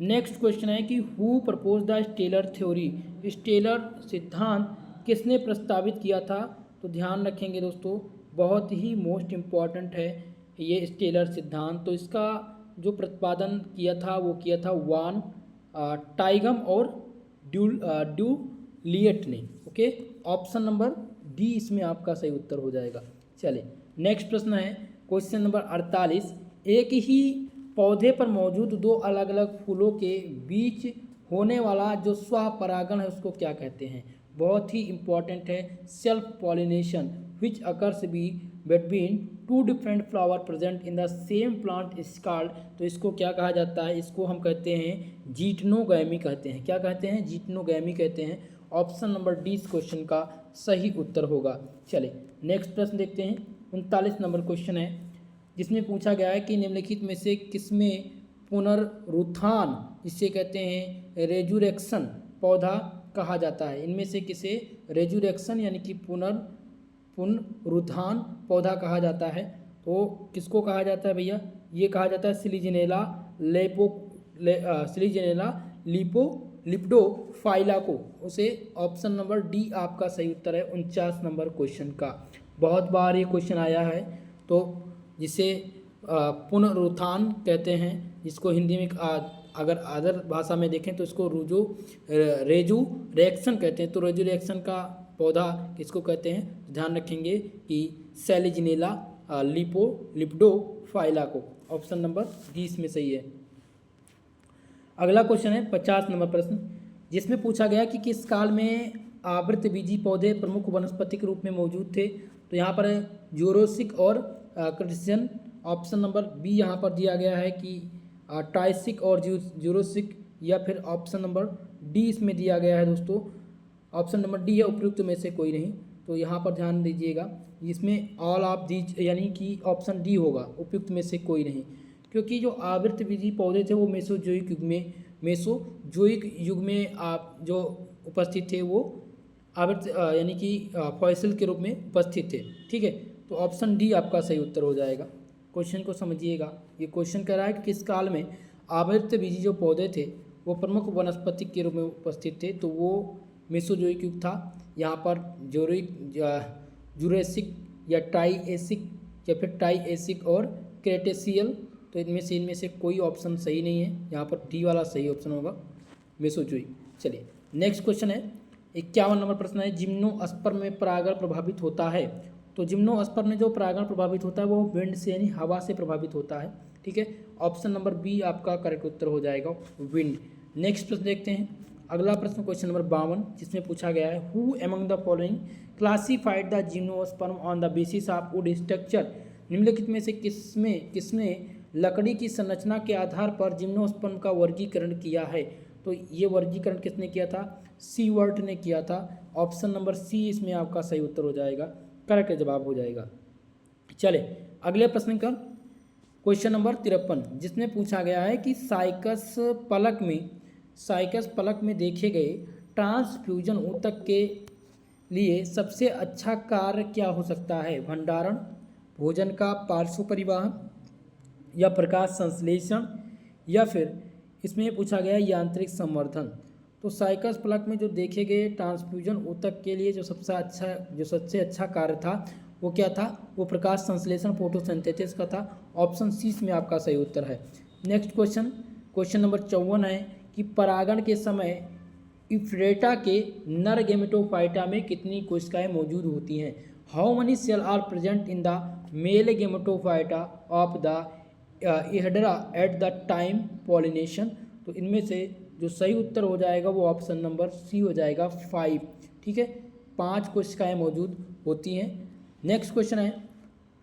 नेक्स्ट क्वेश्चन है कि who propose the stelar theory, stelar सिद्धांत किसने प्रस्तावित किया था? तो ध्यान रखेंगे दोस्तों, बहुत ही मोस्ट इम्पॉर्टेंट है ये स्टेलर सिद्धांत। तो इसका जो प्रतिपादन किया था वो किया था वान टाइगम और ड्यूलिएट ने। ओके, ऑप्शन नंबर डी इसमें आपका सही उत्तर हो जाएगा। चलिए नेक्स्ट प्रश्न है क्वेश्चन नंबर 48। एक ही पौधे पर मौजूद दो अलग अलग फूलों के बीच होने वाला जो स्वपरागण है उसको क्या कहते हैं? बहुत ही इंपॉर्टेंट है। Self pollination which occurs be between two different flower present in the same plant is called. तो इसको क्या कहा जाता है? इसको हम कहते हैं जीटनोगैमी कहते हैं। क्या कहते हैं? जीटनोगैमी कहते हैं। ऑप्शन नंबर डी इस क्वेश्चन का सही उत्तर होगा। चलिए नेक्स्ट प्रश्न देखते हैं। 39 नंबर क्वेश्चन है जिसमें पूछा गया है कि निम्नलिखित में से किसमें पुनरुत्थान जिसे कहते हैं रेजुरेक्शन पौधा कहा जाता है? इनमें से किसे रेजुरेक्शन यानी कि पुनरुत्थान पौधा कहा जाता है? तो किसको कहा जाता है भैया? ये कहा जाता है सिलीजिनेला लिप्डोफाइला को। उसे ऑप्शन नंबर डी आपका सही उत्तर है 49 नंबर क्वेश्चन का। बहुत बार ये क्वेश्चन आया है। तो जिसे पुनरुत्थान कहते हैं, जिसको हिंदी में अगर अदर भाषा में देखें तो इसको रेजुरेक्शन कहते हैं। तो रेजुरेक्शन का पौधा किसको कहते हैं? ध्यान रखेंगे कि सेलिजिनेला लिप्डोफाइला को। ऑप्शन नंबर डी इसमें सही है। अगला क्वेश्चन है 50 नंबर प्रश्न जिसमें पूछा गया कि किस काल में आवृतबीजी पौधे प्रमुख वनस्पति के रूप में मौजूद थे? तो यहाँ पर जूरासिक और क्रिटेशियन। ऑप्शन नंबर बी यहाँ पर दिया गया है कि ट्राइसिक और जूरासिक, या फिर ऑप्शन नंबर डी इसमें दिया गया है दोस्तों। ऑप्शन नंबर डी है उपयुक्त में से कोई नहीं। तो यहाँ पर ध्यान दीजिएगा, इसमें ऑल ऑफ दीज यानी कि ऑप्शन डी होगा, उपयुक्त में से कोई नहीं। क्योंकि जो आवृतबीजी पौधे थे वो मेसोजोइक युग में आप जो उपस्थित थे वो आवृत यानी कि फॉसिल के रूप में उपस्थित थे। ठीक है, तो ऑप्शन डी आपका सही उत्तर हो जाएगा। क्वेश्चन को समझिएगा, ये क्वेश्चन कह रहा है कि किस काल में आवृतबीजी जो पौधे थे वो प्रमुख वनस्पति के रूप में उपस्थित थे? तो वो मेसोजोइक युग था। यहाँ पर जूरासिक या ट्राइएसिक या फिर ट्राइएसिक और क्रेटेशियल। तो इनमें से कोई ऑप्शन सही नहीं है। यहाँ पर डी वाला सही ऑप्शन होगा, मेसोजोइक। चलिए नेक्स्ट क्वेश्चन है 51 नंबर प्रश्न है जिम्नोस्पर्म में परागण प्रभावित होता है? तो जिम्नोस्पर्म में जो परागण प्रभावित होता है वो विंड से यानी हवा से प्रभावित होता है। ठीक है, ऑप्शन नंबर बी आपका करेक्ट उत्तर हो जाएगा, विंड। नेक्स्ट प्रश्न देखते हैं। अगला प्रश्न क्वेश्चन नंबर 52 जिसमें पूछा गया है who among the following classified the gymnosperm on the basis of would structure. निम्नलिखित में से किसने लकड़ी की संरचना के आधार पर जिम्नोस्पर्म का वर्गीकरण किया है? तो ये वर्गीकरण किसने किया था? सीवर्ट ने किया था। ऑप्शन नंबर सी इसमें आपका सही उत्तर हो जाएगा, करेक्ट जवाब हो जाएगा। चले अगले प्रश्न का क्वेश्चन नंबर 53 जिसमें पूछा गया है कि साइकस पलक में देखे गए ट्रांसफ्यूजन ऊतक के लिए सबसे अच्छा कार्य क्या हो सकता है? भंडारण, भोजन का पार्श्व परिवहन या प्रकाश संश्लेषण, या फिर इसमें पूछा गया यांत्रिक संवर्धन। तो साइकस पलक में जो देखे गए ट्रांसफ्यूजन ऊतक के लिए जो सबसे अच्छा कार्य था वो क्या था? वो प्रकाश संश्लेषण फोटोसिंथेसिस का था। ऑप्शन सी में आपका सही उत्तर है। नेक्स्ट क्वेश्चन नंबर 54 है कि परागण के समय इफ्रेटा के नर गेमेटोफाइटा में कितनी कोशिकाएं मौजूद होती हैं? How many cell are present in the male gametophyte of the ephedra at the time pollination. तो इनमें से जो सही उत्तर हो जाएगा वो ऑप्शन नंबर सी हो जाएगा, 5। ठीक है, 5 कोशिकाएं मौजूद होती हैं। नेक्स्ट क्वेश्चन है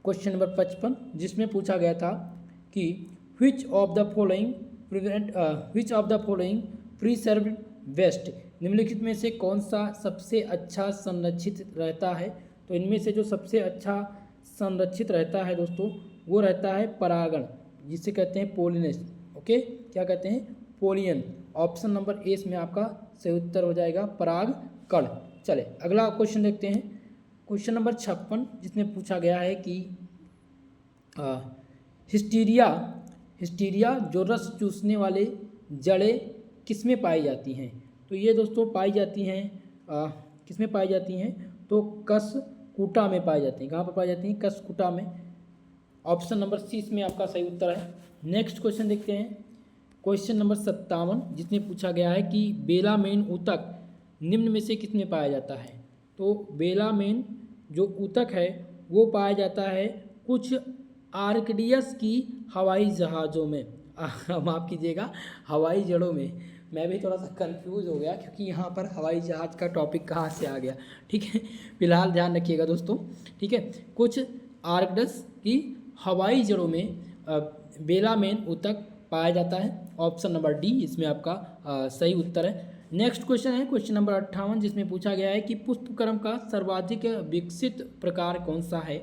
क्वेश्चन नंबर 55 जिसमें पूछा गया था कि which of the following preserved waste. निम्नलिखित में से कौन सा सबसे अच्छा संरक्षित रहता है? तो इनमें से जो सबसे अच्छा संरक्षित रहता है दोस्तों वो रहता है परागण, जिसे कहते हैं पोलिनेशन। ओके, क्या कहते हैं? ऑप्शन नंबर ए इसमें आपका सही उत्तर हो जाएगा पराग कण। चले अगला क्वेश्चन देखते हैं। क्वेश्चन नंबर 56 जिसमें पूछा गया है कि हिस्टीरिया हिस्टीरिया जो रस चूसने वाले जड़ें किसमें पाई जाती हैं? तो ये दोस्तों पाई जाती हैं किसमें पाई जाती हैं? तो कसकुटा में पाई जाती हैं। कहाँ पर पाई जाती हैं? कसकुटा में। ऑप्शन नंबर सी इसमें आपका सही उत्तर है। नेक्स्ट क्वेश्चन देखते हैं। क्वेश्चन नंबर 57 जिसमें पूछा गया है कि बेलामेन ऊतक निम्न में से किसमें पाया जाता है? तो बेलामेन जो ऊतक है वो पाया जाता है कुछ आर्कडियस की हवाई जहाज़ों में, माफ़ कीजिएगा हवाई जड़ों में। मैं भी थोड़ा सा कंफ्यूज हो गया क्योंकि यहाँ पर हवाई जहाज़ का टॉपिक कहाँ से आ गया। ठीक है, फिलहाल ध्यान रखिएगा दोस्तों। ठीक है, कुछ आर्कडियस की हवाई जड़ों में बेलामेन ऊतक पाया जाता है। ऑप्शन नंबर डी इसमें आपका सही उत्तर है। नेक्स्ट क्वेश्चन है क्वेश्चन नंबर 58 जिसमें पूछा गया है कि पुष्पक्रम का सर्वाधिक विकसित प्रकार कौन सा है?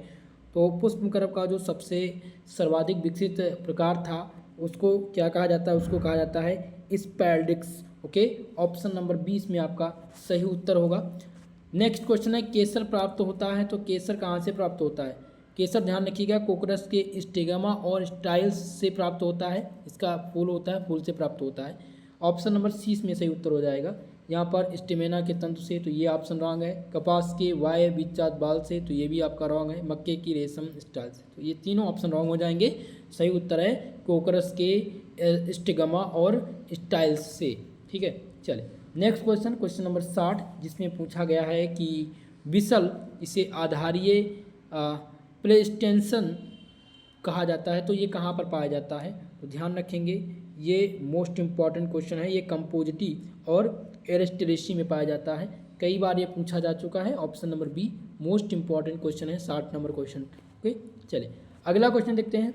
तो पुष्पक्रम का जो सबसे सर्वाधिक विकसित प्रकार था उसको क्या कहा जाता है? उसको कहा जाता है स्पैल्डिक्स। ओके, ऑप्शन नंबर 20 में आपका सही उत्तर होगा। नेक्स्ट क्वेश्चन है केसर प्राप्त होता है, तो केसर कहाँ से प्राप्त होता है? केसर ध्यान रखिएगा कोकोरस के स्टेगमा और स्टाइल्स से प्राप्त होता है। इसका फूल होता है, फूल से प्राप्त होता है। ऑप्शन नंबर सी इसमें सही उत्तर हो जाएगा। यहाँ पर स्टेमेना के तंतु से, तो ये ऑप्शन रॉन्ग है। कपास के वाय विचात बाल से, तो ये भी आपका रॉन्ग है। मक्के की रेशम स्टाइल से, तो ये तीनों ऑप्शन रॉन्ग हो जाएंगे। सही उत्तर है कोकोरस के स्टेगमा और स्टाइल्स से। ठीक है, चले नेक्स्ट क्वेश्चन क्वेश्चन नंबर 60 जिसमें पूछा गया है कि बिसल इसे आधारीय प्लेस्टेंसन कहा जाता है, तो ये कहाँ पर पाया जाता है? तो ध्यान रखेंगे ये मोस्ट इम्पॉर्टेंट क्वेश्चन है। ये कंपोजिटी और एरिस्टेरेसी में पाया जाता है। कई बार ये पूछा जा चुका है। Option number be most important question है, 60 नंबर क्वेश्चन। ओके, चले अगला क्वेश्चन देखते हैं।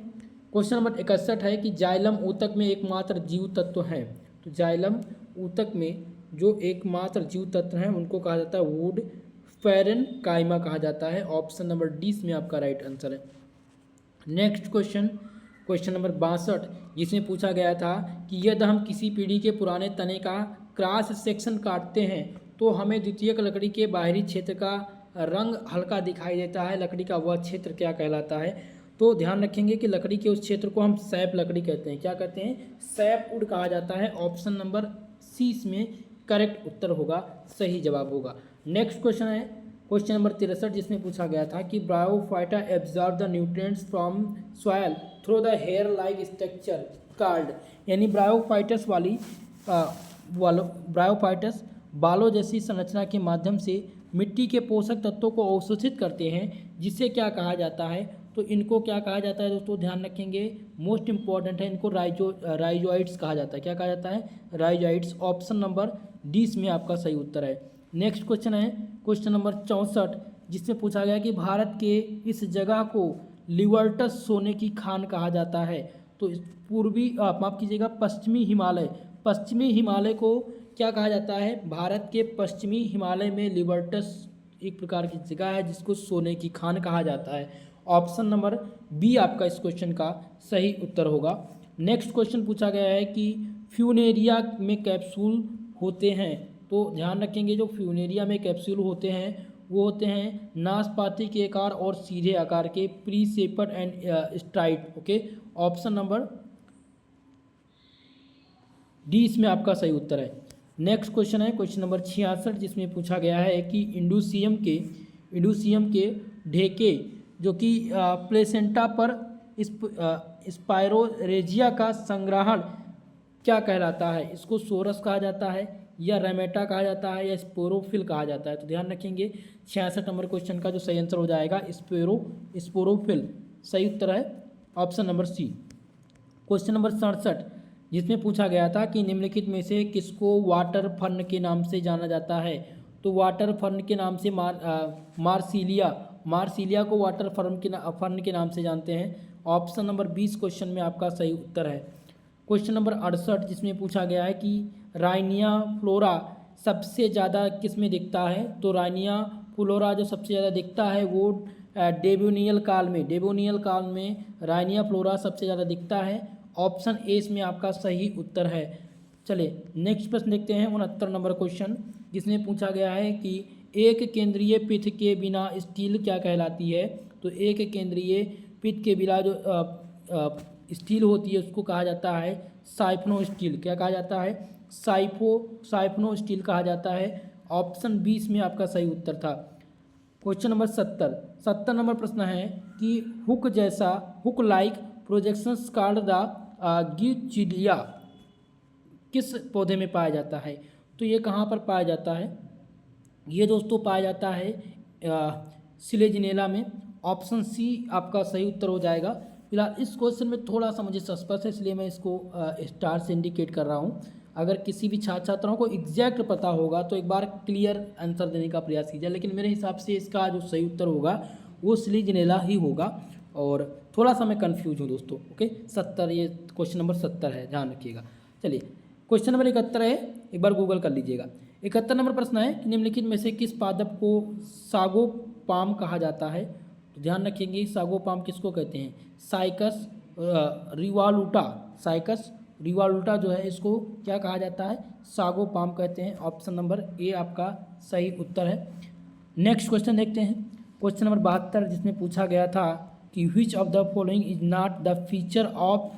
क्वेश्चन नंबर 61 है कि जाइलम ऊतक में एकमात्र जीव तत्व है। तो जाइलम ऊतक में जो एकमात्र जीव तत्व हैं उनको कहा जाता है वुड पैरेन्काइमा कहा जाता है। ऑप्शन नंबर डी इसमें आपका राइट आंसर है। नेक्स्ट क्वेश्चन क्वेश्चन नंबर 62 जिसमें पूछा गया था कि यदि हम किसी पीढ़ी के पुराने तने का क्रॉस सेक्शन काटते हैं तो हमें द्वितीयक लकड़ी के बाहरी क्षेत्र का रंग हल्का दिखाई देता है। लकड़ी का वह क्षेत्र क्या कहलाता है? तो ध्यान रखेंगे कि लकड़ी के उस क्षेत्र को हम सैप लकड़ी कहते हैं। क्या कहते हैं? सैपवुड कहा जाता है। ऑप्शन नंबर सी इसमें करेक्ट उत्तर होगा, सही जवाब होगा। नेक्स्ट क्वेश्चन है क्वेश्चन नंबर 63 जिसमें पूछा गया था कि bryophyta absorb the nutrients from soil through the hair like structure called, यानी ब्रायोफाइटस ब्रायोफाइटस बालों जैसी संरचना के माध्यम से मिट्टी के पोषक तत्वों को अवशोषित करते हैं, जिसे क्या कहा जाता है? तो इनको क्या कहा जाता है दोस्तों? ध्यान रखेंगे मोस्ट इंपॉर्टेंट है, इनको राइजोइड्स कहा जाता है। क्या कहा जाता है? राइजोइड्स। ऑप्शन नंबर डी इसमें आपका सही उत्तर है। नेक्स्ट क्वेश्चन है क्वेश्चन नंबर 64 जिसमें पूछा गया कि भारत के इस जगह को लिवर्टस सोने की खान कहा जाता है। तो पूर्वी माफ कीजिएगा पश्चिमी हिमालय को क्या कहा जाता है? भारत के पश्चिमी हिमालय में लिवर्टस एक प्रकार की जगह है जिसको सोने की खान कहा जाता है। ऑप्शन नंबर बी आपका इस क्वेश्चन का सही उत्तर होगा। नेक्स्ट क्वेश्चन पूछा गया है कि फ्यूनेरिया में कैप्सूल होते हैं। तो ध्यान रखेंगे जो फ्यूनेरिया में कैप्सूल होते हैं वो होते हैं नाशपाती के आकार और सीधे आकार के, pre shaped and straight. Okay, option number D इसमें आपका सही उत्तर है। नेक्स्ट क्वेश्चन है क्वेश्चन नंबर 66 जिसमें पूछा गया है कि इंडुसियम के ढेके जो कि प्लेसेंटा पर स्पाइरोरेजिया का संग्रहण क्या कहलाता है? इसको सोरस कहा जाता है या रेमेटा कहा जाता है या स्पोरोफिल कहा जाता है? तो ध्यान रखेंगे 66 नंबर क्वेश्चन का जो सही आंसर हो जाएगा स्पोरोफिल, सही उत्तर है option number C. Question number 67 जिसमें पूछा गया था कि निम्नलिखित में से किसको वाटर फर्न के नाम से जाना जाता है? तो वाटर फर्न के नाम से मार्सिलिया को वाटर फर्न के नाम से जानते हैं। ऑप्शन नंबर 20 क्वेश्चन में आपका सही उत्तर है। क्वेश्चन नंबर 68 जिसमें पूछा गया है कि राइनिया फ्लोरा सबसे ज़्यादा किस में दिखता है? तो राइनिया फ्लोरा जो सबसे ज़्यादा दिखता है वो डेबोनियल काल में राइनिया फ्लोरा सबसे ज़्यादा दिखता है। ऑप्शन ए इसमें आपका सही उत्तर है। चलिए नेक्स्ट प्रश्न देखते हैं 69 नंबर क्वेश्चन, जिसमें पूछा गया है कि एक केंद्रीय पिथ के बिना स्टील क्या कहलाती है। तो एक केंद्रीय पिथ के बिना जो स्टील होती है उसको कहा जाता है साइफनो स्टील। क्या कहा जाता है? साइफनो स्टील कहा जाता है। ऑप्शन 20 में आपका सही उत्तर था। क्वेश्चन नंबर 70 नंबर प्रश्न है कि hook like projections called the glochidia किस पौधे में पाया जाता है। तो ये कहाँ पर पाया जाता है? ये दोस्तों पाया जाता है सिलेजिनेला में। ऑप्शन सी आपका सही उत्तर हो जाएगा। फिलहाल इस क्वेश्चन में थोड़ा सा मुझे सस्पेंस है, इसलिए मैं इसको स्टार से इंडिकेट कर रहा हूँ। अगर किसी भी छात्र छात्राओं को एग्जैक्ट पता होगा तो एक बार क्लियर आंसर देने का प्रयास कीजिए, लेकिन मेरे हिसाब से इसका जो सही उत्तर होगा वो सिलेजिनेला ही होगा। और थोड़ा सा मैं कन्फ्यूज हूँ दोस्तों। ओके 70, ये क्वेश्चन नंबर 70 है, ध्यान रखिएगा। चलिए क्वेश्चन नंबर 71 है, एक बार गूगल कर लीजिएगा। 71 नंबर प्रश्न है कि निम्नलिखित में से किस पादप को सागोपाम कहा जाता है। तो ध्यान रखेंगे सागोपाम किसको कहते हैं? साइकस रिवालुटा जो है इसको क्या कहा जाता है? सागोपाम कहते हैं। ऑप्शन नंबर ए आपका सही उत्तर है। नेक्स्ट क्वेश्चन देखते हैं क्वेश्चन नंबर 72, जिसमें पूछा गया था कि which of the following is not the feature of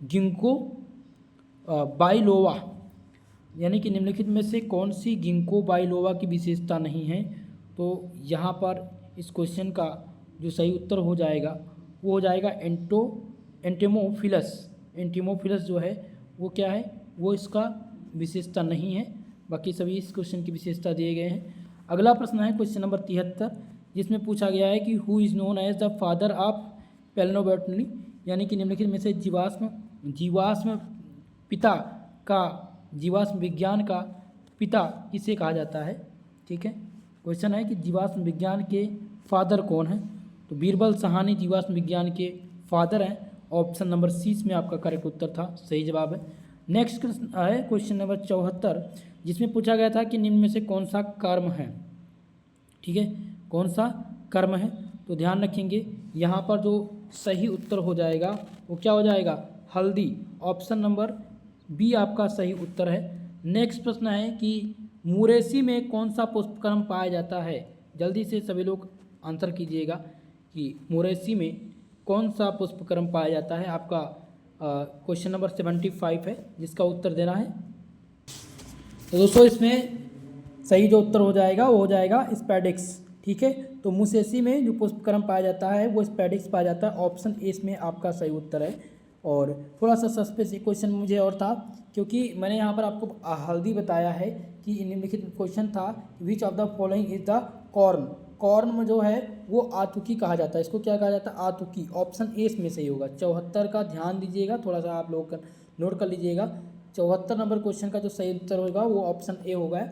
Ginkgo biloba, यानी कि निम्नलिखित में से कौन सी गिंको बाइलोवा की विशेषता नहीं है। तो यहाँ पर इस क्वेश्चन का जो सही उत्तर हो जाएगा वो हो जाएगा एंटीमोफिलस जो है वो क्या है? वो इसका विशेषता नहीं है। बाकी सभी इस क्वेश्चन की विशेषता दिए गए हैं। अगला प्रश्न है क्वेश्चन नंबर 73, जिसमें पूछा गया है कि who is known as the father of palynobotany, यानी कि निम्नलिखित में से जीवाश्म विज्ञान का पिता किसे कहा जाता है। ठीक है, क्वेश्चन है कि जीवाश्म विज्ञान के फादर कौन है। तो बीरबल साहनी जीवाश्म विज्ञान के फादर हैं। ऑप्शन नंबर सी में आपका करेक्ट उत्तर था, सही जवाब है। नेक्स्ट है क्वेश्चन नंबर 74, जिसमें पूछा गया था कि निम्न में से कौन सा कर्म है। ठीक है, कौन सा कर्म है। तो ध्यान रखेंगे यहाँ पर जो सही उत्तर हो जाएगा वो क्या हो जाएगा? हल्दी। ऑप्शन नंबर बी आपका सही उत्तर है। नेक्स्ट प्रश्न है कि मुरेसी में कौन सा पुष्पक्रम पाया जाता है। जल्दी से सभी लोग आंसर कीजिएगा कि मुरेसी में कौन सा पुष्पक्रम पाया जाता है। आपका क्वेश्चन नंबर 75 है जिसका उत्तर देना है। तो दोस्तों इसमें सही जो उत्तर हो जाएगा वो हो जाएगा स्पैडिक्स। ठीक है, तो मुसेसी में जो पुष्पक्रम पाया जाता है वो स्पैडिक्स पाया जाता है। ऑप्शन ए में आपका सही उत्तर है। और थोड़ा सा सस्पेंस क्वेश्चन मुझे और था, क्योंकि मैंने यहाँ पर आपको हल्दी बताया है कि निम्नलिखित क्वेश्चन था विच of the following is the corn में जो है वो आतुकी कहा जाता है। इसको क्या कहा जाता है? आतुकी। ऑप्शन ए में सही होगा। 74 का ध्यान दीजिएगा, थोड़ा सा आप लोग नोट कर लीजिएगा। 74 नंबर क्वेश्चन का जो सही उत्तर होगा वो ऑप्शन ए होगा,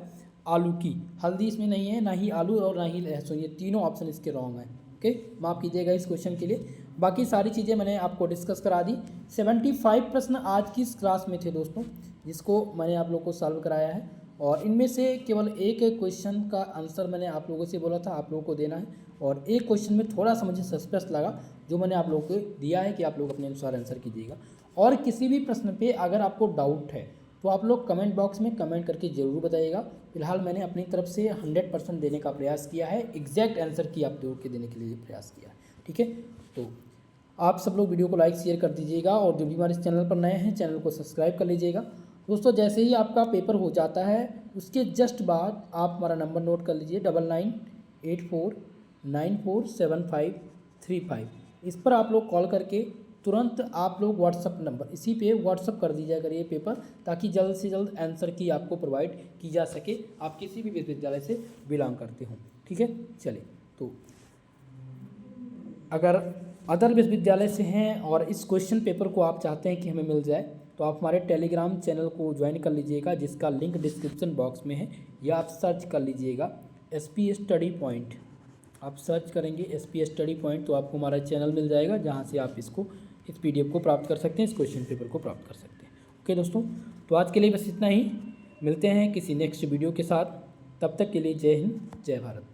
आलू की। हल्दी इसमें नहीं है, ना ही आलू और ना ही लहसुन, ये तीनों ऑप्शन इसके रॉन्ग हैं। ओके, माफ़ कीजिएगा इस क्वेश्चन के लिए। बाकी सारी चीज़ें मैंने आपको डिस्कस करा दी। 75 प्रश्न आज की इस क्लास में थे दोस्तों, जिसको मैंने आप लोग को सॉल्व कराया है। और इनमें से केवल एक क्वेश्चन का आंसर मैंने आप लोगों से बोला था आप लोगों को देना है, और एक क्वेश्चन में थोड़ा सा मुझे सस्पेंस लगा जो मैंने आप लोगों को दिया है कि आप लोग अपने अनुसार आंसर कीजिएगा। और किसी भी प्रश्न पे अगर आपको डाउट है तो आप लोग कमेंट बॉक्स में कमेंट करके ज़रूर बताइएगा। फिलहाल मैंने अपनी तरफ से 100% देने का प्रयास किया है, एग्जैक्ट आंसर की आप लोगों के देने के लिए प्रयास किया है। ठीक है, तो आप सब लोग वीडियो को लाइक शेयर कर दीजिएगा, और जो भी हमारे इस चैनल पर नए हैं चैनल को सब्सक्राइब कर लीजिएगा। दोस्तों जैसे ही आपका पेपर हो जाता है उसके जस्ट बाद आप हमारा नंबर नोट कर लीजिए 9984947535। इस पर आप लोग कॉल करके तुरंत आप लोग व्हाट्सअप नंबर इसी पे व्हाट्सअप कर दीजिए करिए पेपर, ताकि जल्द से जल्द आंसर की आपको प्रोवाइड की जा सके, आप किसी भी विश्वविद्यालय से बिलोंग करते हो। ठीक है, चलिए, तो अगर अदर विश्वविद्यालय से हैं और इस क्वेश्चन पेपर को आप चाहते हैं कि हमें मिल जाए तो आप हमारे टेलीग्राम चैनल को ज्वाइन कर लीजिएगा, जिसका लिंक डिस्क्रिप्शन बॉक्स में है, या आप सर्च कर लीजिएगा SP स्टडी पॉइंट। आप सर्च करेंगे SP स्टडी पॉइंट तो आपको हमारा चैनल मिल जाएगा, जहाँ से आप इस PDF को प्राप्त कर सकते हैं, इस क्वेश्चन पेपर को प्राप्त कर सकते हैं। ओके दोस्तों, तो आज के लिए बस इतना ही। मिलते हैं किसी नेक्स्ट वीडियो के साथ, तब तक के लिए जय हिंद जय भारत।